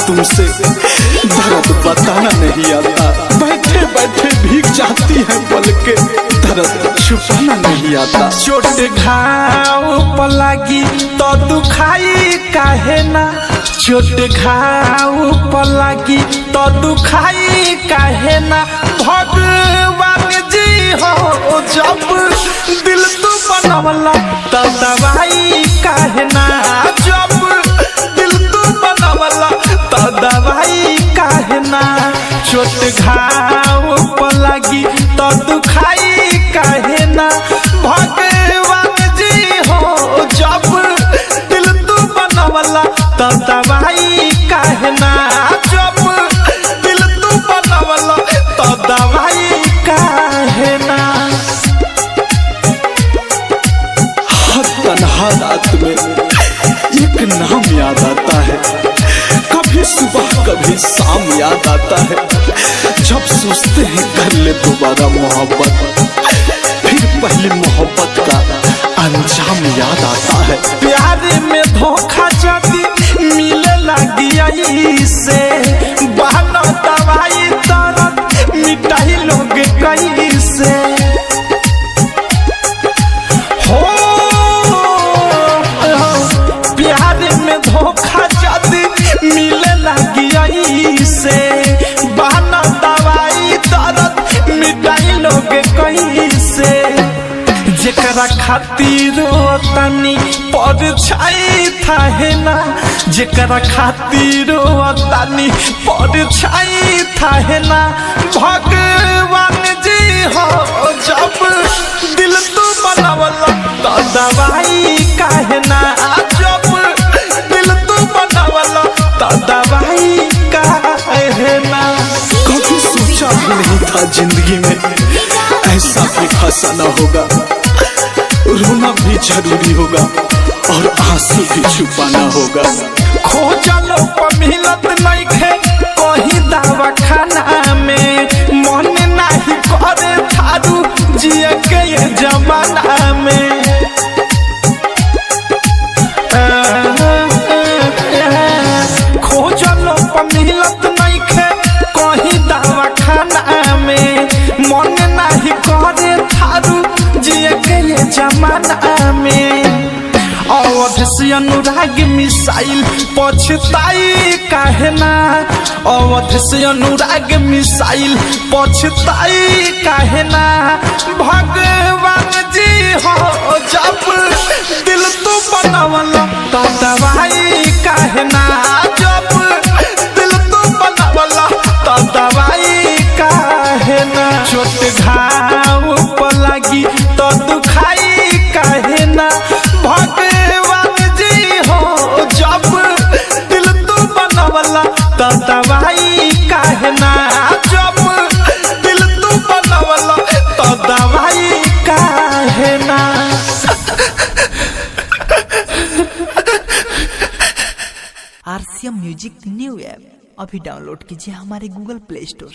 तुमसे दर्द बताना नहीं आता। बैठे बैठे भीग जाती है पलके, दर्द छुपाना नहीं आता। चोट घाव पर लागी तो दुखाई काहे ना, चोट घाव पर लागी तो दुखाई काहे ना। भगवान जी हो जब दिल तू बनवला तो दवाई काहे ना, जब दिल तू बनवला तो दवाई काहे ना। चोट घाव पर लागी तो दुखाई काहे ना। भगवान जी हो जब दिल तू बनवला तो दवाई काहे ना, जब दिल तू बनवला तो दवाई काहे ना। हर तन्हा रात में एक नाम याद आता है, कभी सुबह कभी शाम याद आता है। जब सोचते हैं कर ले दोबारा मोहब्बत, फिर पहली मोहब्बत का अंजाम याद आता है। प्यार में धोखा जदी मिले लगी से, बहना दवाई दर्द मिटाई लोग कैसे हो। प्यार में धोखा जदी मिले लगी से, बहना दवाई दर्द मिटाई लोग कैसे। जेकरा खातिर तनी परछाई थाहे ना, जेकरा खातिर तनी परछाई थाहे ना। भगवान जी हो जब दिल तू बनवला तो दवाई काहे ना, जब दिल तू बनवला तो दवाई काहे ना। कभी सोचा भी नहीं था जिंदगी में ऐसा भी फंसाना होगा। रोना भी जरूरी होगा और आंसू भी छुपाना होगा। खोजलो पर मिलत नहीं खे कहीं दवा खाना में, मन नहीं करे थारू जिए के ये जमाना में। खोजलो पर मिलत नहीं खे कहीं दवा खाना में, मन नहीं करे थारू जिए के ये जमाना में। अवध से अनुराग मिसाइल पछताई काहे ना, अवध से अनुराग मिसाइल पछताई काहे ना। भगवान जी हो जब दिल तू बनवला तो दवाई काहे ना, जब दिल तू बनवला तो दवाई काहे ना। चोट घाव पर लागी तो दुखाई काहे ना। भगवान जी हो जब दिल तू बनवला तो दवाई काहे ना, जब दिल तू बनवला तो दवाई काहे ना। RCM म्यूजिक न्यू ऐप अभी डाउनलोड कीजिए हमारे गूगल प्ले स्टोर।